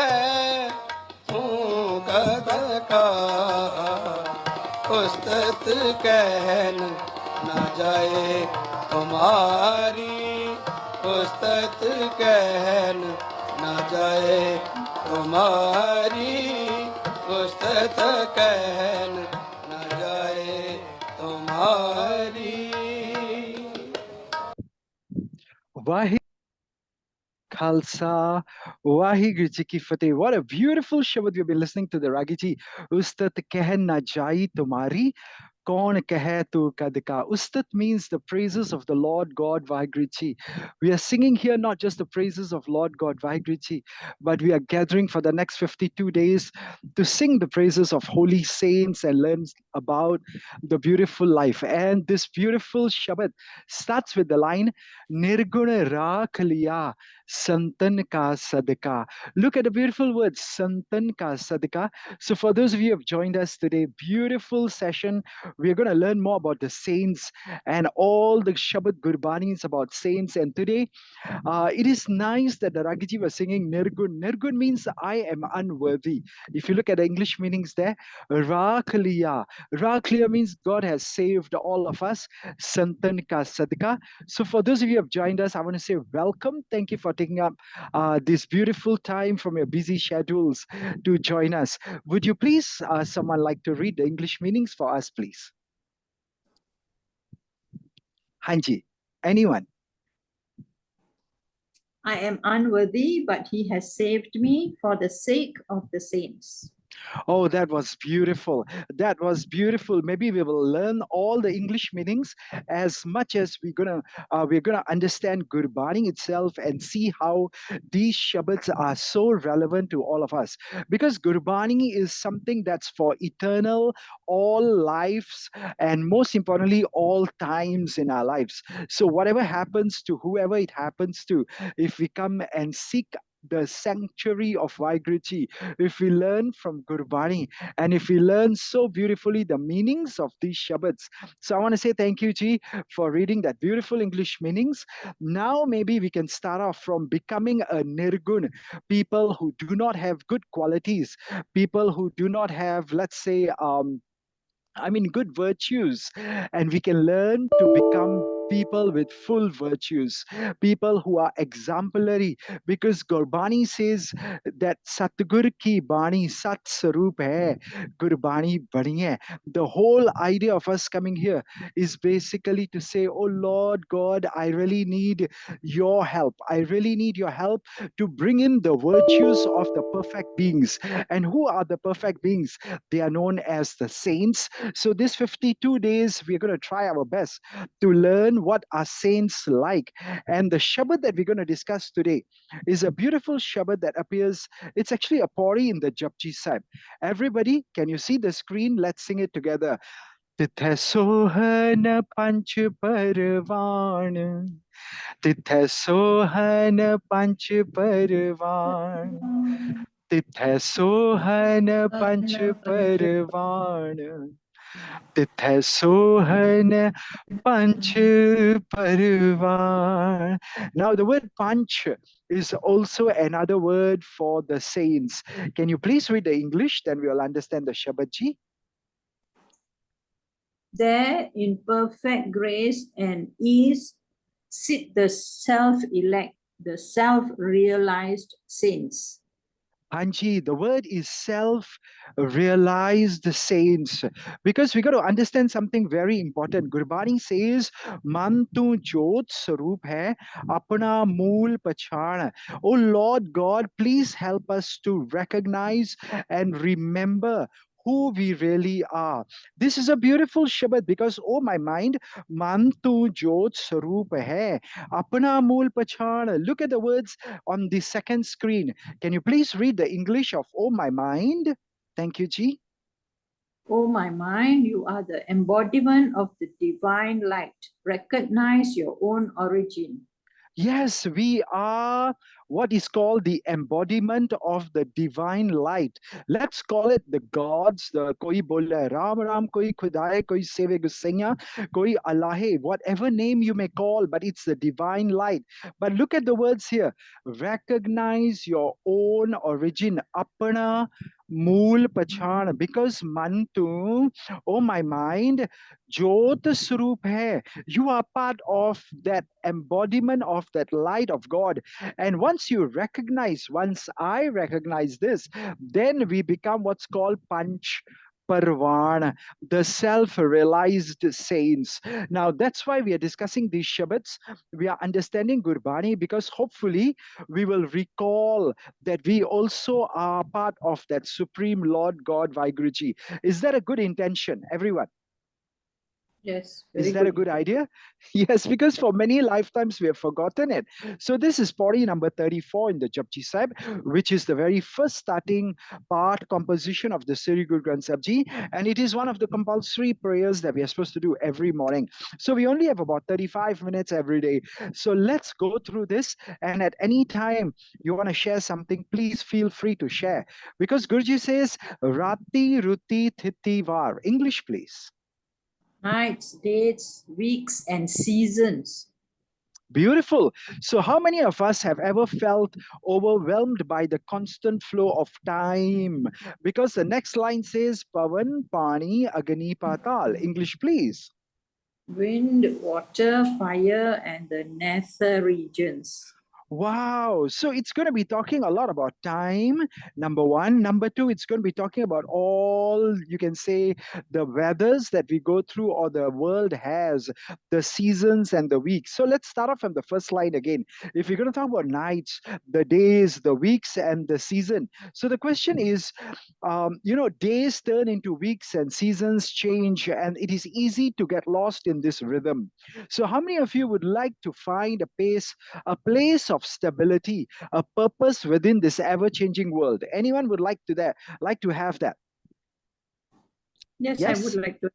है कद का उस्तत कहन न जाए तुम्हारी उस्तत कहन न जाए तुम्हारी उस्तत कहन न जाए तुम्हारी। Wahi Khalsa, Waheguru Ji Ki Fateh. What a beautiful Shabad we've been listening to the Ragi Ji. Ustat Kehen Na Jai Tumari. Kaun kahe tu kad ka. Ustat means the praises of the Lord God Vaheguru Ji. We are singing here not just the praises of Lord God Vaheguru Ji, but we are gathering for the next 52 days to sing the praises of holy saints and learn about the beautiful life. And this beautiful Shabad starts with the line Nirguna Rakh Liya Santan Ka Sadka. Look at the beautiful words Santan Ka Sadka. So for those of you who have joined us today, beautiful session. We're going to learn more about the saints and all the Shabad Gurbanis about saints. And today, it is nice that the Ragiji was singing Nirgun. Nirgun means I am unworthy. If you look at the English meanings there, Rakliya. Rakliya means God has saved all of us. Santan ka sadka. So for those of you who have joined us, I want to say welcome. Thank you for taking up this beautiful time from your busy schedules to join us. Would you please, someone like to read the English meanings for us, please? Hanji, anyone? I am unworthy, but he has saved me for the sake of the saints. Oh, that was beautiful. That was beautiful. Maybe we will learn all the English meanings as much as we're gonna understand Gurbani itself and see how these Shabads are so relevant to all of us. Because Gurbani is something that's for eternal, all lives, and most importantly, all times in our lives. So whatever happens to whoever it happens to, if we come and seek the sanctuary of Vaheguru, if we learn from Gurbani, and if we learn so beautifully the meanings of these Shabads. So I want to say thank you, Ji, for reading that beautiful English meanings. Now maybe we can start off from becoming a Nirgun, people who do not have good qualities, people who do not have, let's say, good virtues, and we can learn to become people with full virtues, people who are exemplary, because Gurbani says that Satgur ki Bani Sat Sarup hai, Gurbani bani hai. The whole idea of us coming here is basically to say, oh Lord God, I really need your help. I really need your help to bring in the virtues of the perfect beings. And who are the perfect beings? They are known as the saints. So this 52 days, we're going to try our best to learn what are saints like. And the Shabad that we're going to discuss today is a beautiful Shabad that appears, it's actually a Pauri in the Japji Sahib. Everybody, can you see the screen? Let's sing it together. Titha sohana panch parvan. Titha sohana panch parvan. Titha sohana panch parvan. Titha sohana panch parvan. Now the word panch is also another word for the saints. Can you please read the English? Then we will understand the Shabadji. There in perfect grace and ease sit the self-elect, the self-realized saints. Panji, the word is self-realized saints. Because we got to understand something very important. Gurbani says, Man tu jot sarup hai, apna mool pachana. Oh Lord God, please help us to recognize and remember who we really are. This is a beautiful Shabad because, oh my mind, man tu jot sarup hai, apna mool pachana. Look at the words on the second screen. Can you please read the English of Oh My Mind? Thank you, Ji. Oh my mind, you are the embodiment of the divine light. Recognize your own origin. Yes, we are what is called the embodiment of the divine light. Let's call it the gods. The koi bola Ram Ram, koi Khudaye, koi Seve Gusaiya, koi Allahe, whatever name you may call, but it's the divine light. But look at the words here. Recognize your own origin. Apana Mool Pachan. Because Mantu, oh my mind, Jot Swarup hai. You are part of that embodiment of that light of God. And once I recognize this, then we become what's called Panch Parvan, the self realized saints. Now, that's why we are discussing these Shabbats. We are understanding Gurbani because hopefully we will recall that we also are part of that Supreme Lord God Vaiguruji. Is that a good intention, everyone? Yes, Is very that a good. good idea? Yes, because for many lifetimes we have forgotten it. So this is Pauri number 34 in the Japji Sahib, which is the very first starting part composition of the Sri Guru Granth Sahib Ji, and it is one of the compulsory prayers that we are supposed to do every morning. So we only have about 35 minutes every day. So let's go through this, and at any time you want to share something, please feel free to share. Because Guruji says, Rati Ruti Thiti Var. English, please. Nights, days, weeks, and seasons. Beautiful. So, how many of us have ever felt overwhelmed by the constant flow of time? Because the next line says, Pavan, Pani, Agani, Patal. English, please. Wind, water, fire, and the nether regions. Wow. So it's going to be talking a lot about time, number one. Number two, it's going to be talking about all, you can say, the weathers that we go through or the world has, the seasons and the weeks. So let's start off from the first line again. If you're going to talk about nights, the days, the weeks, and the season. So the question is, days turn into weeks and seasons change, and it is easy to get lost in this rhythm. So how many of you would like to find a place of stability, a purpose within this ever-changing world? Anyone would like to have that? Yes, I would Yes? like to.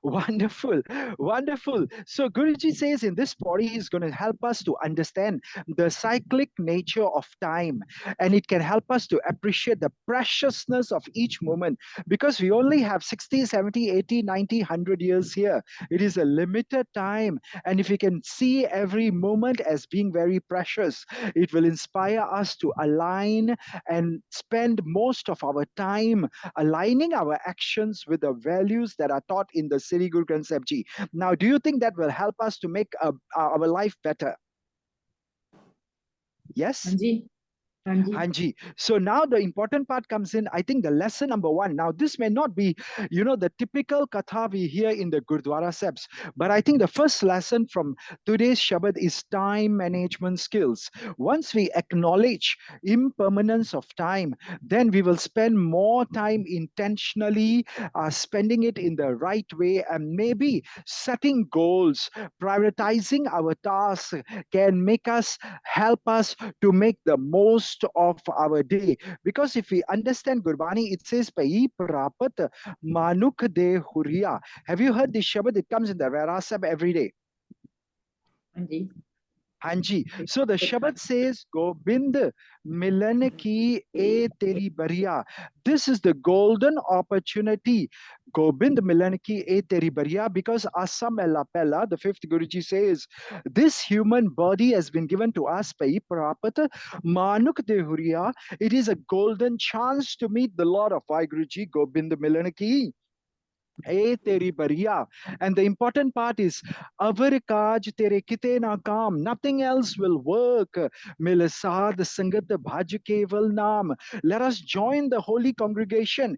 Wonderful, wonderful. So Guruji says in this body, he's going to help us to understand the cyclic nature of time, and it can help us to appreciate the preciousness of each moment because we only have 60, 70, 80, 90, 100 years here. It is a limited time, and if we can see every moment as being very precious, it will inspire us to align and spend most of our time aligning our actions with the values that are taught in the Sri Guru Granth Sahib Ji. Now, do you think that will help us to make our life better? Yes? Anji, Anji. Hanji. So now the important part comes in. I think the lesson number one. Now, this may not be, the typical katha we hear in the Gurdwara Sabs, but I think the first lesson from today's Shabad is time management skills. Once we acknowledge impermanence of time, then we will spend more time intentionally spending it in the right way and maybe setting goals, prioritizing our tasks can help us to make the most of our day. Because if we understand Gurbani, it says, Pai Prapat Manuk De Huriya. Have you heard this Shabad? It comes in the Verasab every day. Anji. Hanji. So the Shabad says, Gobind Milan ki e teri bariya. This is the golden opportunity. Gobind Milan ki e teri bariya, because Asam Ella Pella, the fifth Guruji says, this human body has been given to us by Prapat Manuk de Huriya. It is a golden chance to meet the Lord of Vaiguruji, Gobind Milan ki. Hey, teri bariya. And the important part is, avar kaaj tere kite na kaam. Nothing else will work. Mil saad sangat bhaj keval naam. Let us join the holy congregation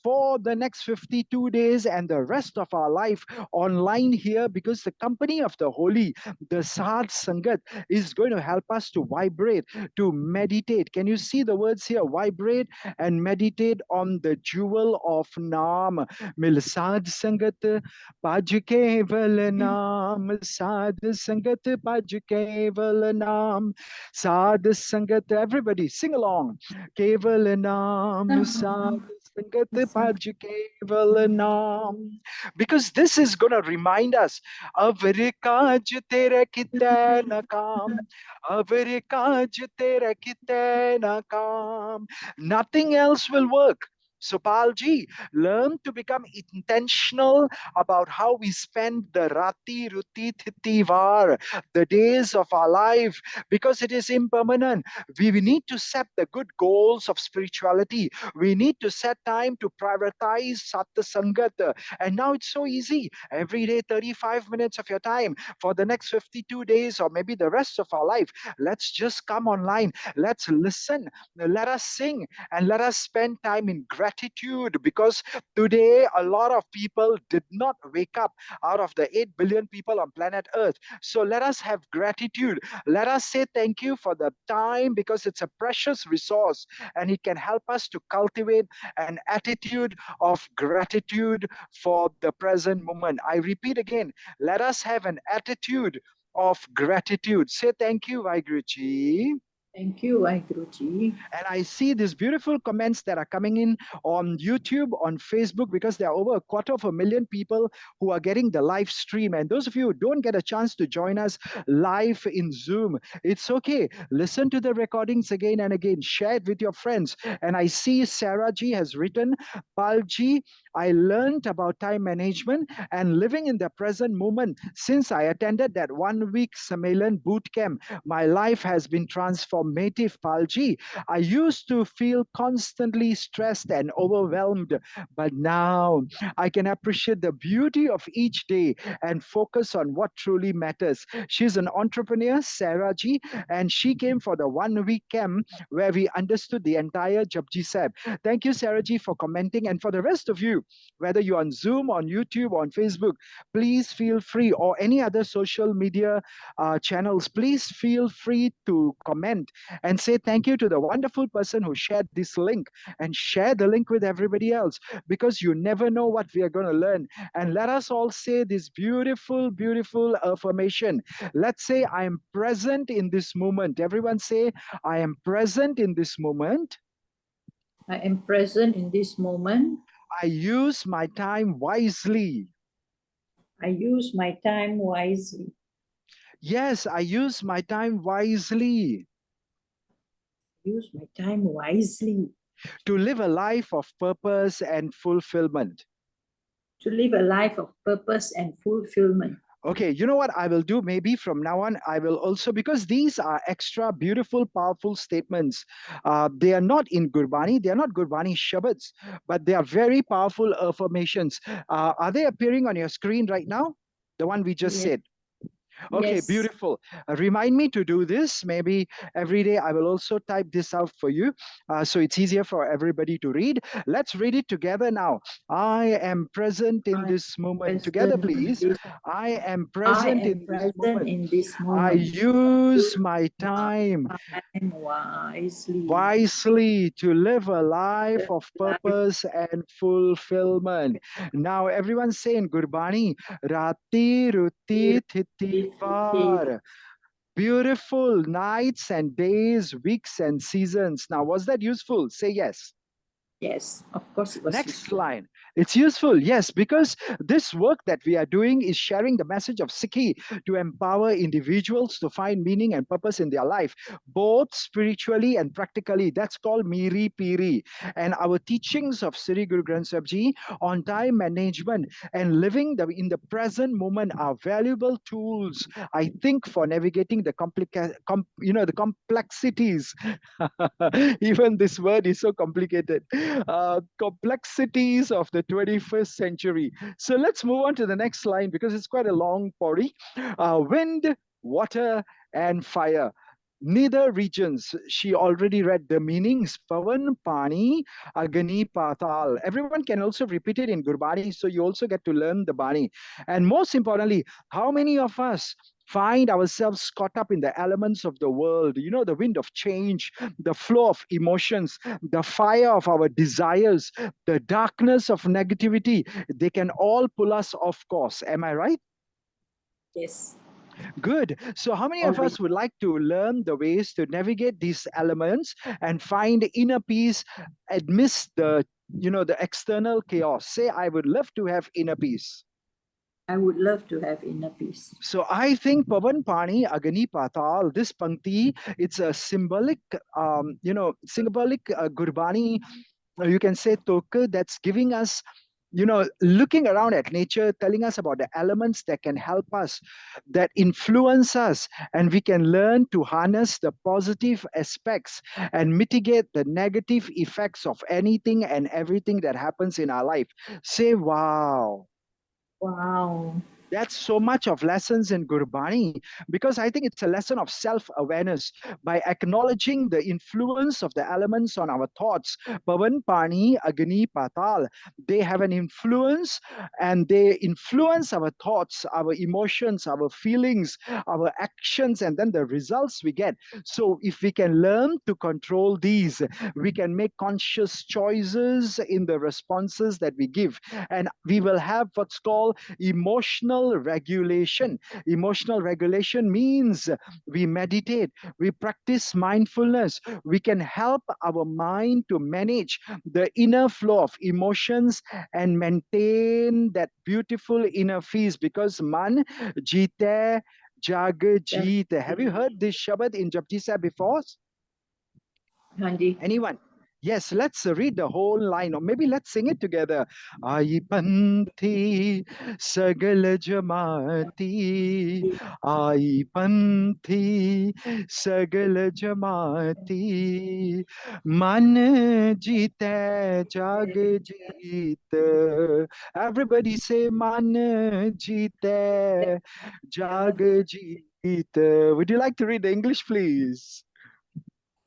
for the next 52 days and the rest of our life online here, because the company of the holy, the Sad Sangat, is going to help us to vibrate, to meditate. Can you see the words here? Vibrate and meditate on the jewel of Naam. Mil साध संगत पाज केवल नाम साध संगत पाज केवल नाम साध संगत. Everybody sing along. केवल नाम साध Sangat Bhaj Keval Naam. Because this is going to remind us, Avar Kaj Tera Kite Na Kaam, Avar Kaj Tera Kite Na Kaam. Nothing else will work. So, Palji, learn to become intentional about how we spend the rati, ruti, thiti, var, the days of our life, because it is impermanent. We need to set the good goals of spirituality. We need to set time to prioritize Satsangat. And now it's so easy. Every day, 35 minutes of your time for the next 52 days, or maybe the rest of our life. Let's just come online. Let's listen. Let us sing, and let us spend time in gratitude, because today a lot of people did not wake up out of the 8 billion people on planet Earth. So let us have gratitude. Let us say thank you for the time, because it's a precious resource and it can help us to cultivate an attitude of gratitude for the present moment. I repeat again, let us have an attitude of gratitude. Say thank you, Vaiguruji. Thank you, Vaiguruji. And I see these beautiful comments that are coming in on YouTube, on Facebook, because there are over 250,000 people who are getting the live stream. And those of you who don't get a chance to join us live in Zoom, it's okay. Listen to the recordings again and again. Share it with your friends. And I see Sarah G has written, Palji, I learned about time management and living in the present moment since I attended that 1 week Sammelan boot camp. My life has been transformative, Palji. I used to feel constantly stressed and overwhelmed, but now I can appreciate the beauty of each day and focus on what truly matters. She's an entrepreneur, Sarah G, and she came for the 1 week camp where we understood the entire Japji Sahib. Thank you, Sarah G, for commenting. And for the rest of you, whether you're on Zoom, on YouTube, on Facebook, please feel free, or any other social media channels, please feel free to comment and say thank you to the wonderful person who shared this link, and share the link with everybody else, because you never know what we are going to learn. And let us all say this beautiful, beautiful affirmation. Let's say, I am present in this moment. Everyone say, I am present in this moment. I am present in this moment. I use my time wisely. I use my time wisely. Yes, I use my time wisely. Use my time wisely. To live a life of purpose and fulfillment. To live a life of purpose and fulfillment. Okay, you know what I will do? Maybe from now on, I will also, because these are extra beautiful, powerful statements. They are not in Gurbani, they are not Gurbani Shabads, but they are very powerful affirmations. Are they appearing on your screen right now? The one we just said. Okay, Yes. beautiful. Remind me to do this. Maybe every day I will also type this out for you, so it's easier for everybody to read. Let's read it together now. I am present in this moment. Together, please. I am present in this moment. I use my time wisely to live a life of purpose and fulfillment. Now, everyone say in Gurbani, Rati Ruti Thiti Var. Beautiful nights and days, weeks and seasons. Now, was that useful? Say yes. Yes, of course it was Next useful. line. It's useful, yes, because this work that we are doing is sharing the message of Sikhi to empower individuals to find meaning and purpose in their life, both spiritually and practically. That's called Miri Piri. And our teachings of Sri Guru Granth Sahib Ji on time management and living in the present moment are valuable tools, I think, for navigating the the complexities. Even this word is so complicated. Complexities of the 21st century. So let's move on to the next line, because it's quite a long pori. Wind, water, and fire. Neither regions. She already read the meanings. Pavan, Pani, Agani, Patal. Everyone can also repeat it in Gurbani, so you also get to learn the Bani. And most importantly, how many of us find ourselves caught up in the elements of the world? You know, the wind of change, the flow of emotions, the fire of our desires, the darkness of negativity. They can all pull us off course. Am I right? Yes. Good. So how many of us would like to learn the ways to navigate these elements and find inner peace amidst the the external chaos. Say, I would love to have inner peace. I would love to have inner peace. So I think Pavan Pani Agani Patal, this Pankti, it's a symbolic, symbolic Gurbani, you can say Toka, that's giving us, looking around at nature, telling us about the elements that can help us, that influence us, and we can learn to harness the positive aspects and mitigate the negative effects of anything and everything that happens in our life. Say, wow. Wow. That's so much of lessons in Gurbani, because I think it's a lesson of self-awareness. By acknowledging the influence of the elements on our thoughts, Pavan, Pani, Agni, Patal, they have an influence, and they influence our thoughts, our emotions, our feelings, our actions, and then the results we get. So if we can learn to control these, we can make conscious choices in the responses that we give, and we will have what's called emotional regulation. Emotional regulation means we meditate, we practice mindfulness, we can help our mind to manage the inner flow of emotions and maintain that beautiful inner peace, because man jite jag jeet. Have you heard this Shabad in Japji Sahib before? Hanji. Anyone? Yes, let's read the whole line, or maybe let's sing it together. Ai panthi sagal jamati, ai panthi sagal jamati, man jeeta jag jeet. Everybody say man jeeta jag jeet. Would you like to read the English, please?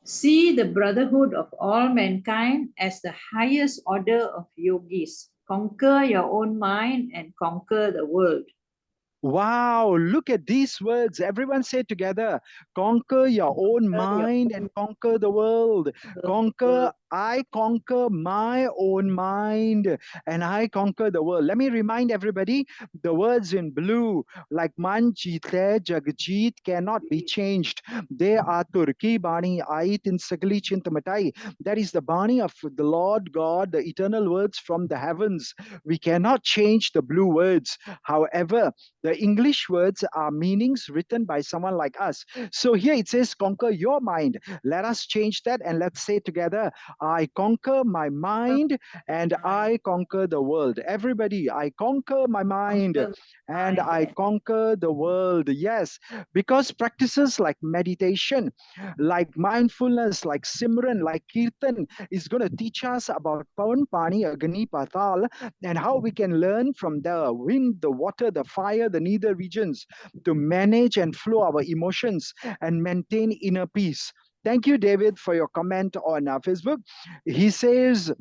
See the brotherhood of all mankind as the highest order of yogis. Conquer your own mind and conquer the world. Wow, look at these words. Everyone say together, conquer your own mind and conquer the world. Conquer, I conquer my own mind and I conquer the world. Let me remind everybody, the words in blue, like man, jite, jagjit, cannot be changed. They are Turki Bani, Ait in Sakali Chintamatai. That is the Bani of the Lord God, the eternal words from the heavens. We cannot change the blue words. However, the English words are meanings written by someone like us. So here it says, conquer your mind. Let us change that and let's say together, I conquer my mind and I conquer the world. Everybody, I conquer my mind and I conquer the world. Yes, because practices like meditation, like mindfulness, like Simran, like Kirtan is going to teach us about Pavan, Pani, Agni, Patal, and how we can learn from the wind, the water, the fire, the nether regions to manage and flow our emotions and maintain inner peace. Thank you, David, for your comment on Facebook. He says,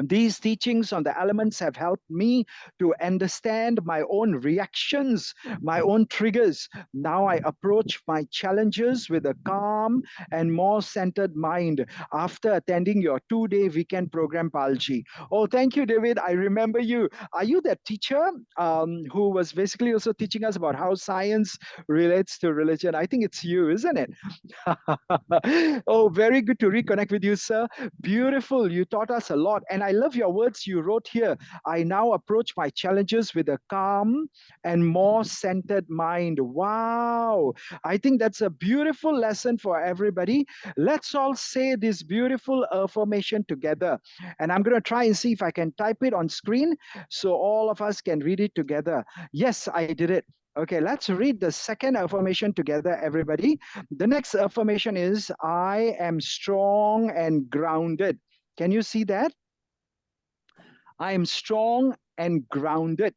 these teachings on the elements have helped me to understand my own reactions, my own triggers. Now I approach my challenges with a calm and more centered mind after attending your 2-day weekend program, Palji. Oh, thank you, David. I remember you. Are you that teacher who was basically also teaching us about how science relates to religion? I think it's you, isn't it? Oh, very good to reconnect with you, sir. Beautiful. You taught us a lot. And I love your words you wrote here. I now approach my challenges with a calm and more centered mind. Wow. I think that's a beautiful lesson for everybody. Let's all say this beautiful affirmation together. And I'm going to try and see if I can type it on screen so all of us can read it together. Yes, I did it. Okay, let's read the second affirmation together, everybody. The next affirmation is, I am strong and grounded. Can you see that? I am strong and grounded.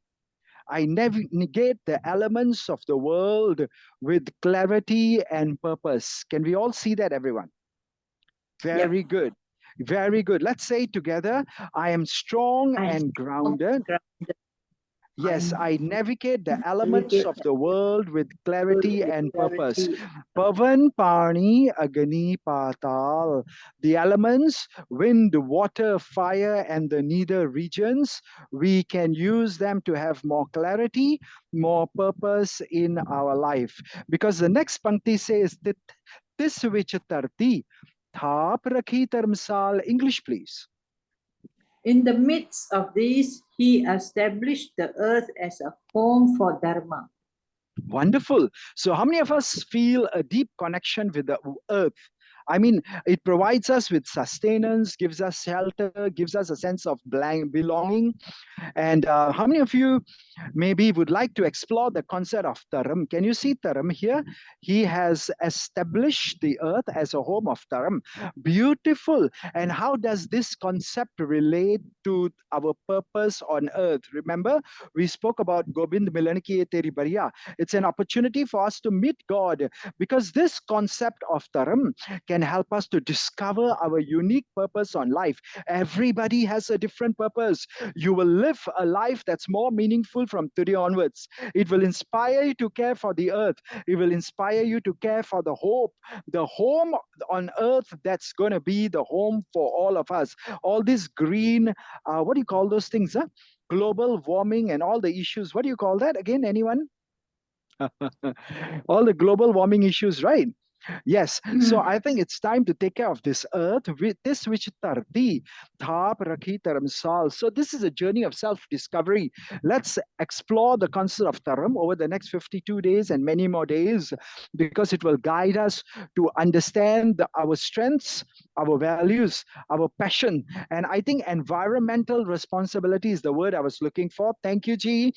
I navigate the elements of the world with clarity and purpose. Can we all see that, everyone? Very good. Very good. Let's say together, I am strong and grounded. Yes, I navigate the elements of the world with clarity and purpose. Pavan, Pani, Agni, Patal. The elements, wind, water, fire, and the nether regions, we can use them to have more clarity, more purpose in our life. Because the next Pankti says, Tis which tarti, thap rakhi tarmsal. English, please. In the midst of these, he established the earth as a home for Dharma. Wonderful. So, how many of us feel a deep connection with the earth? I mean, it provides us with sustenance, gives us shelter, gives us a sense of belonging. And how many of you maybe would like to explore the concept of Dharam? Can you see Dharam here? He has established the earth as a home of Dharam. Beautiful. And how does this concept relate to our purpose on earth? Remember, we spoke about Gobind Milan Ki Teri Bariya. It's an opportunity for us to meet God, because this concept of Dharam can help us to discover our unique purpose on life. Everybody has a different purpose. You will live a life that's more meaningful from today onwards. It will inspire you to care for the earth. It will inspire you to care for the hope, the home on earth that's going to be the home for all of us. All this green, what do you call those things? Huh? Global warming and all the issues. What do you call that again? Anyone? All the global warming issues, right? Yes. So I think it's time to take care of this earth with this which tarti thap rakhi taramsal. So this is a journey of self-discovery. Let's explore the concept of taram over the next 52 days and many more days, because it will guide us to understand our strengths, our values, our passion. And I think environmental responsibility is the word I was looking for. Thank you, G.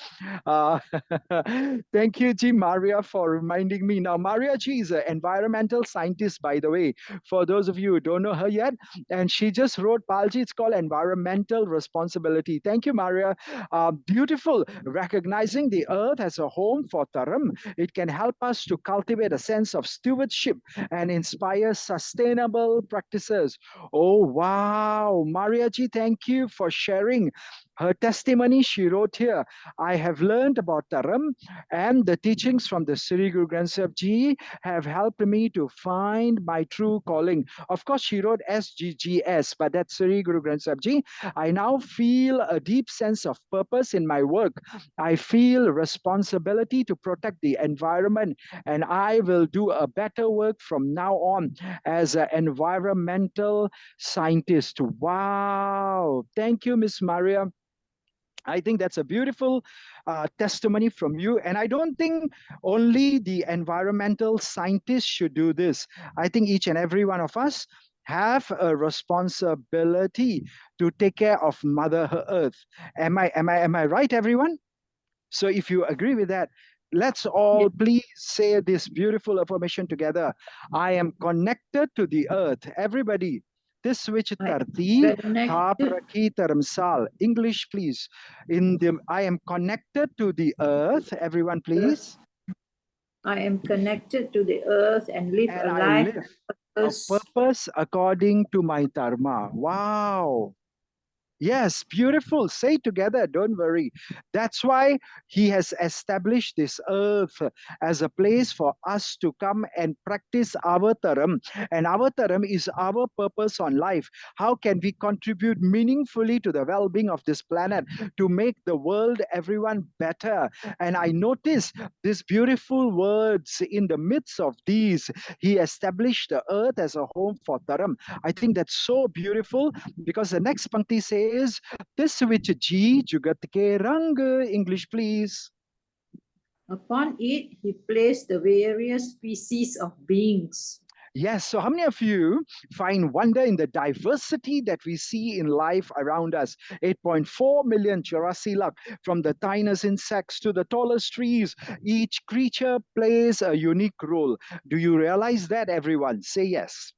Uh, thank you, G. Maria, for reminding me. Now, Maria G is an environmental scientist, by the way, for those of you who don't know her yet. And she just wrote, Palji, it's called Environmental Responsibility. Thank you, Maria. Beautiful. Recognizing the earth as a home for Taram, it can help us to cultivate a sense of stewardship and inspire sustainable practices. Oh, wow. Maria Ji, thank you for sharing her testimony. She wrote here, I have learned about Taram, and the teachings from the Sri Guru Granth Sahib Ji have helped me to find my true calling. Of course, she wrote SGGS, but that's Sri Guru Granth Sahib Ji. I now feel a deep sense of purpose in my work. I feel responsibility to protect the environment, and I will do a better work from now on as an environmental scientist. Wow. Thank you, Miss Maria. I think that's a beautiful testimony from you. And I don't think only the environmental scientists should do this. I think each and every one of us have a responsibility to take care of Mother Earth. Am I right, everyone? So if you agree with that, let's all please say this beautiful affirmation together. I am connected to the earth. Everybody, this which tarti thap rakhi taramsal. English, please. I am connected to the earth. Everyone, please. I am connected to the earth and live a life of purpose according to my dharma. Wow. Yes, beautiful. Say together, don't worry. That's why he has established this earth as a place for us to come and practice our taram. And our taram is our purpose on life. How can we contribute meaningfully to the well-being of this planet to make the world, everyone better? And I notice these beautiful words in the midst of these. He established the earth as a home for taram. I think that's so beautiful, because the next pankti says, this which ji jugat ke rang. English, please. Upon it, he placed the various species of beings. Yes. So how many of you find wonder in the diversity that we see in life around us? 8.4 million Jurassic Luck, from the tiniest insects to the tallest trees. Each creature plays a unique role. Do you realize that, everyone? Say yes.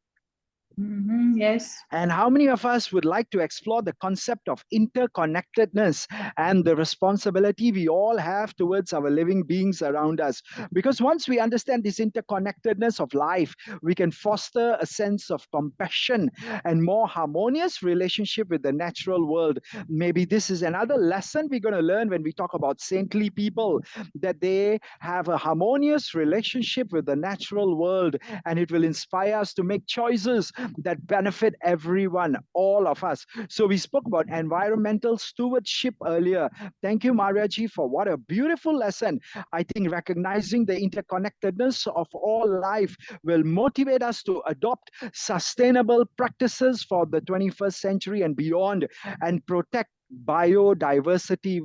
Yes. And how many of us would like to explore the concept of interconnectedness and the responsibility we all have towards our living beings around us? Because once we understand this interconnectedness of life, we can foster a sense of compassion and more harmonious relationship with the natural world. Maybe this is another lesson we're going to learn when we talk about saintly people, that they have a harmonious relationship with the natural world, and it will inspire us to make choices that benefit everyone, all of us. So we spoke about environmental stewardship earlier. Thank you, Mariaji, for what a beautiful lesson. I think recognizing the interconnectedness of all life will motivate us to adopt sustainable practices for the 21st century and beyond, and protect biodiversity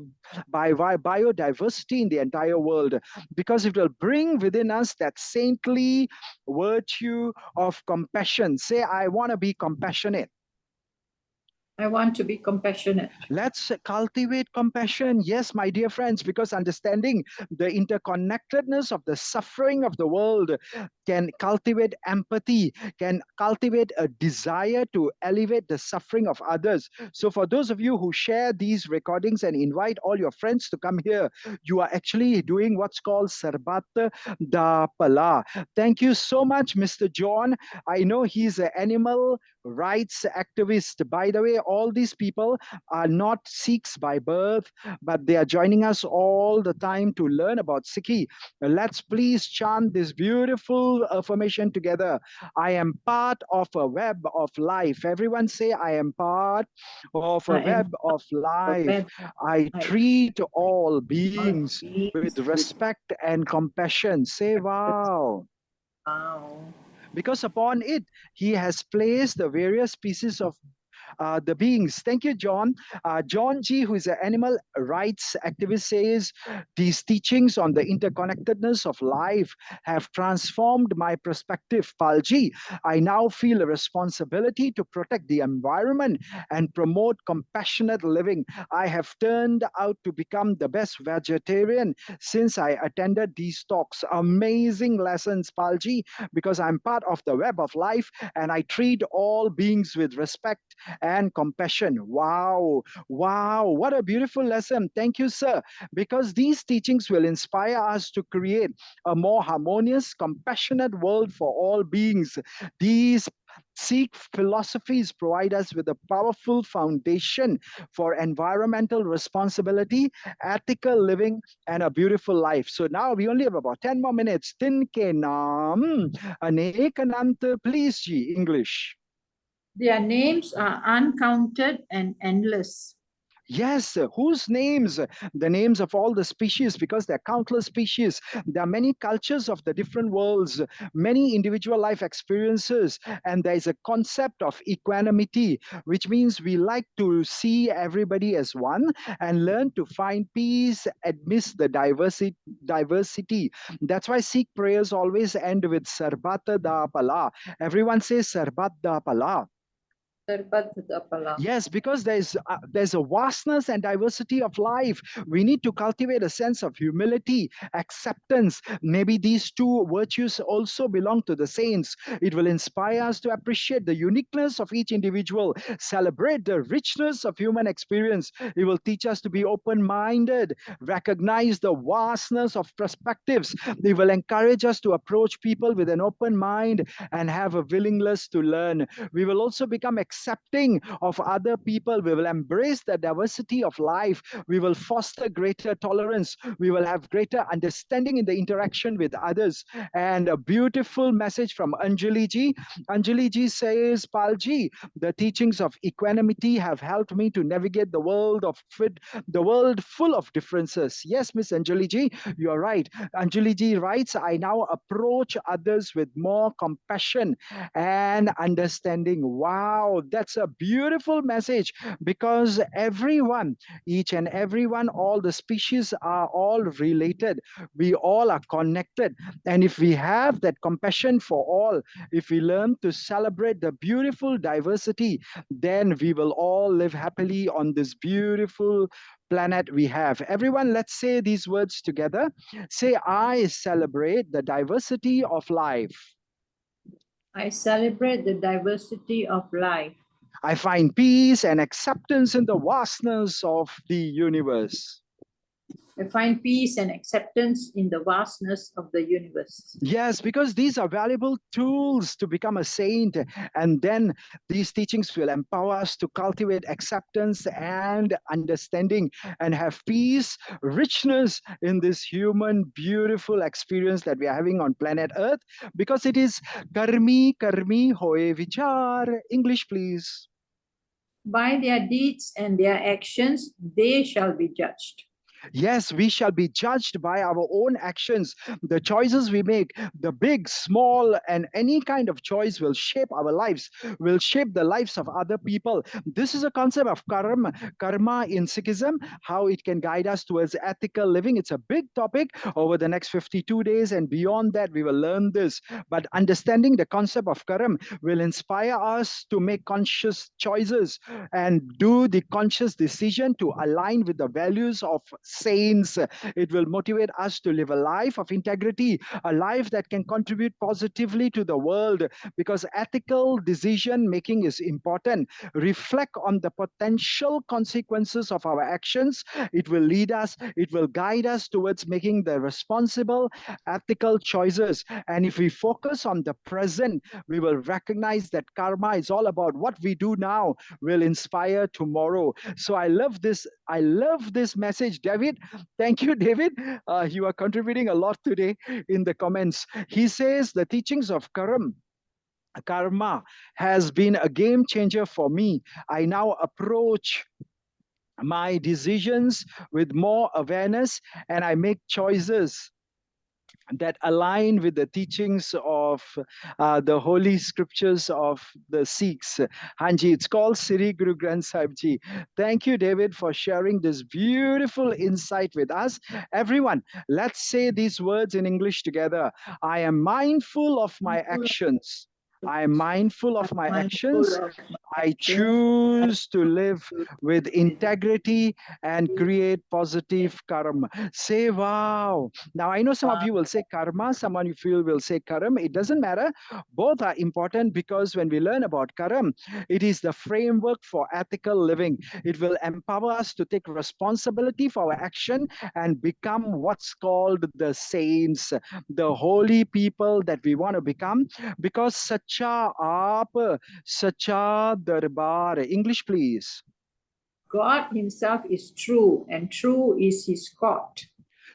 biodiversity in the entire world, because it will bring within us that saintly virtue of compassion. Say, I want to be compassionate. I want to be compassionate. Let's cultivate compassion. Yes, my dear friends, because understanding the interconnectedness of the suffering of the world can cultivate empathy, can cultivate a desire to elevate the suffering of others. So, for those of you who share these recordings and invite all your friends to come here, you are actually doing what's called Sarbat da Pala. Thank you so much, Mr. John. I know he's an animal rights activist. By the way, all these people are not Sikhs by birth, but they are joining us all the time to learn about Sikhi. Let's please chant this beautiful affirmation together. I am part of a web of life. Everyone say, I am part of a I am web of a life. web I life. treat all beings Beings with respect and compassion. Say, wow. Wow. Because upon it, he has placed the various pieces of the beings. Thank you, John. John G., who is an animal rights activist, says, these teachings on the interconnectedness of life have transformed my perspective. Palji, I now feel a responsibility to protect the environment and promote compassionate living. I have turned out to become the best vegetarian since I attended these talks. Amazing lessons, Palji, because I'm part of the web of life and I treat all beings with respect and compassion. Wow, wow, what a beautiful lesson. Thank you, sir, because these teachings will inspire us to create a more harmonious, compassionate world for all beings. These Sikh philosophies provide us with a powerful foundation for environmental responsibility, ethical living, and a beautiful life. So now we only have about 10 more minutes. Tinke naam anekanant, please, ji, English. Their names are uncounted and endless. Yes, whose names? The names of all the species, because there are countless species. There are many cultures of the different worlds, many individual life experiences, and there is a concept of equanimity, which means we like to see everybody as one and learn to find peace amidst the diversity. That's why Sikh prayers always end with Sarbat da Pala. Everyone says Sarbat da Pala. Yes, because there's a vastness and diversity of life. We need to cultivate a sense of humility, acceptance. Maybe these two virtues also belong to the saints. It will inspire us to appreciate the uniqueness of each individual, celebrate the richness of human experience. It will teach us to be open-minded, recognize the vastness of perspectives. It will encourage us to approach people with an open mind and have a willingness to learn. We will also become accepting of other people. We will embrace the diversity of life. We will foster greater tolerance. We will have greater understanding in the interaction with others. And a beautiful message from Anjali ji. Anjali ji says, Palji, the teachings of equanimity have helped me to navigate the world full of differences. Yes, Miss Anjali ji, you are right. Anjali ji writes, I now approach others with more compassion and understanding. Wow, that's a beautiful message, because everyone, each and everyone, all the species are all related. We all are connected. And if we have that compassion for all, if we learn to celebrate the beautiful diversity, then we will all live happily on this beautiful planet we have. Everyone, let's say these words together. Say, I celebrate the diversity of life. I celebrate the diversity of life. I find peace and acceptance in the vastness of the universe. I find peace and acceptance in the vastness of the universe. Yes, because these are valuable tools to become a saint. And then these teachings will empower us to cultivate acceptance and understanding and have peace, richness in this human, beautiful experience that we are having on planet Earth, because it is karmi, karmi hoye vichar. English, please. By their deeds and their actions, they shall be judged. Yes, we shall be judged by our own actions. The choices we make, the big, small, and any kind of choice will shape our lives, will shape the lives of other people. This is a concept of karma in Sikhism, how it can guide us towards ethical living. It's a big topic over the next 52 days, and beyond that, we will learn this. But understanding the concept of karma will inspire us to make conscious choices and do the conscious decision to align with the values of saints. It will motivate us to live a life of integrity, a life that can contribute positively to the world, because ethical decision making is important. Reflect on the potential consequences of our actions. It will lead us, it will guide us towards making the responsible, ethical choices. And if we focus on the present, we will recognize that karma is all about what we do now will inspire tomorrow. So I love this. I love this message, David. Thank you, David. You are contributing a lot today in the comments. He says the teachings of karma has been a game changer for me. I now approach my decisions with more awareness, and I make choices that align with the teachings of the holy scriptures of the Sikhs. Hanji, it's called Sri Guru Granth Sahib Ji. Thank you, David, for sharing this beautiful insight with us. Everyone, let's say these words in English together. I am mindful of my actions. I am mindful of my actions. I choose to live with integrity and create positive karma. Say, wow. Now, I know some of you will say karma, someone you feel will say karam. It doesn't matter. Both are important, because when we learn about karam, it is the framework for ethical living. It will empower us to take responsibility for our action and become what's called the saints, the holy people that we want to become, because sacha aap, sacha darbar. English, please. God himself is true, and true is his court.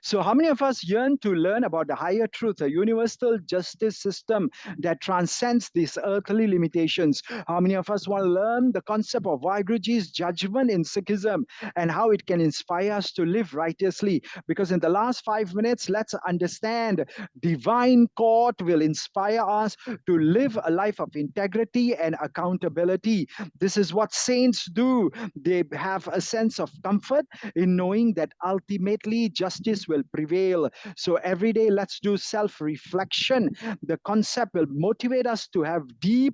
So how many of us yearn to learn about the higher truth, a universal justice system that transcends these earthly limitations? How many of us want to learn the concept of Vaheguruji's judgment in Sikhism and how it can inspire us to live righteously? Because in the last 5 minutes, let's understand divine court will inspire us to live a life of integrity and accountability. This is what saints do. They have a sense of comfort in knowing that ultimately justice will prevail. So every day, let's do self-reflection. The concept will motivate us to have deep,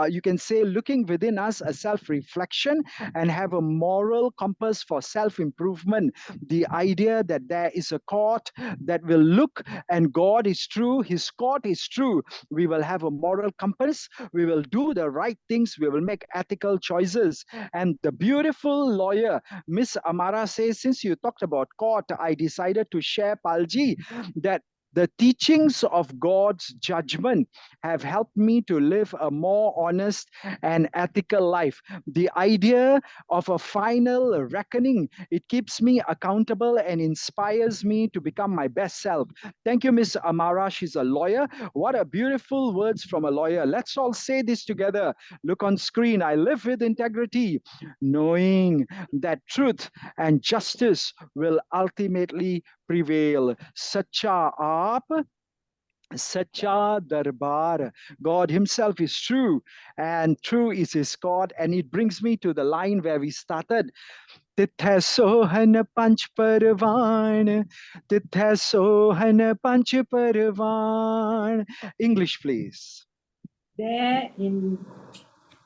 you can say, looking within us, a self-reflection, and have a moral compass for self-improvement. The idea that there is a court that will look, and God is true, his court is true. We will have a moral compass. We will do the right things. We will make ethical choices. And the beautiful lawyer, Miss Amara, says, since you talked about court, I decided to share, Palji, that the teachings of God's judgment have helped me to live a more honest and ethical life. The idea of a final reckoning, it keeps me accountable and inspires me to become my best self. Thank you, Miss Amara. She's a lawyer. What a beautiful words from a lawyer. Let's all say this together. Look on screen. I live with integrity, knowing that truth and justice will ultimately prevail. Sacha aap, sacha darbar. God himself is true, and true is his court. And it brings me to the line where we started. Titha sohan panch parvan, titha sohan panch parvan. English, please. There in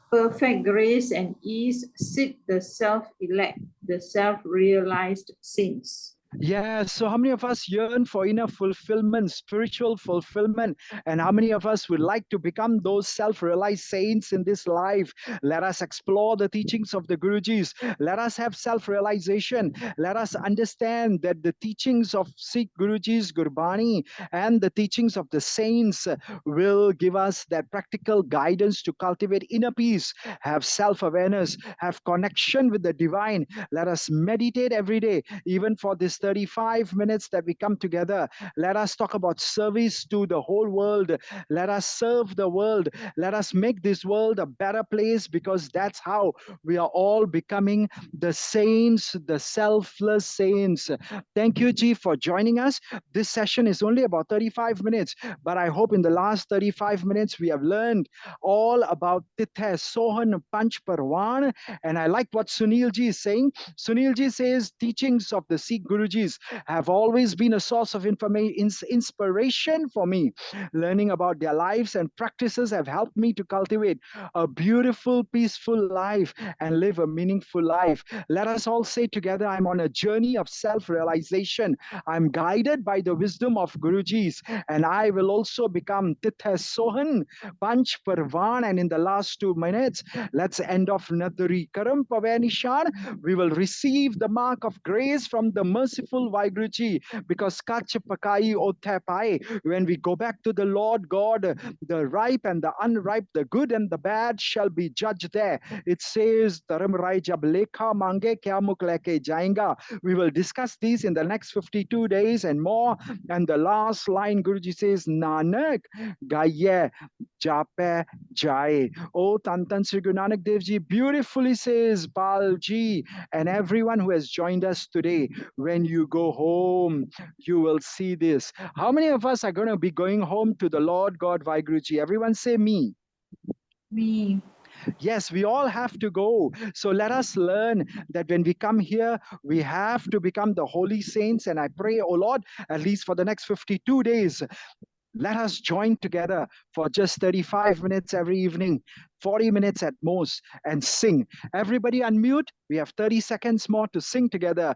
perfect grace and ease sit the self-elect, the self-realized saints. Yeah, so how many of us yearn for inner fulfillment, spiritual fulfillment? And how many of us would like to become those self realized saints in this life? Let us explore the teachings of the Gurujis. Let us have self realization. Let us understand that the teachings of Sikh Gurujis, Gurbani, and the teachings of the saints will give us that practical guidance to cultivate inner peace, have self awareness, have connection with the divine. Let us meditate every day, even for this 35 minutes that we come together. Let us talk about service to the whole world. Let us serve the world. Let us make this world a better place, because that's how we are all becoming the saints, the selfless saints. Thank you, Ji, for joining us. This session is only about 35 minutes, but I hope in the last 35 minutes we have learned all about Tithe Sohan Panch Parwan. And I like what Sunil Ji is saying. Sunil Ji says teachings of the Sikh Gurujis have always been a source of inspiration for me. Learning about their lives and practices have helped me to cultivate a beautiful, peaceful life and live a meaningful life. Let us all say together, I'm on a journey of self-realization. I'm guided by the wisdom of Gurujis, and I will also become Titha Sohan, Panch Parvan. And in the last 2 minutes, let's end off Nadari Karam Pavenishan. We will receive the mark of grace from the merciful Vaiguruji, because Kach Pakai Otapai, when we go back to the Lord God, the ripe and the unripe, the good and the bad shall be judged there. It says, Dharam Rai Jab Lekha Mange Kya Mukh Leke Jayenge. We will discuss these in the next 52 days and more. And the last line, Guruji says, Nanak Gaye Jape Jai. Oh, Tantan Sri Guru Nanak Dev Ji beautifully says, Pal Ji, and everyone who has joined us today, when you go home, you will see this. How many of us are going to be going home to the Lord God Vaiguruji? Everyone say me. Me. Yes, we all have to go. So let us learn that when we come here, we have to become the holy saints. And I pray, oh Lord, at least for the next 52 days, let us join together for just 35 minutes every evening, 40 minutes at most, and sing. Everybody unmute. We have 30 seconds more to sing together.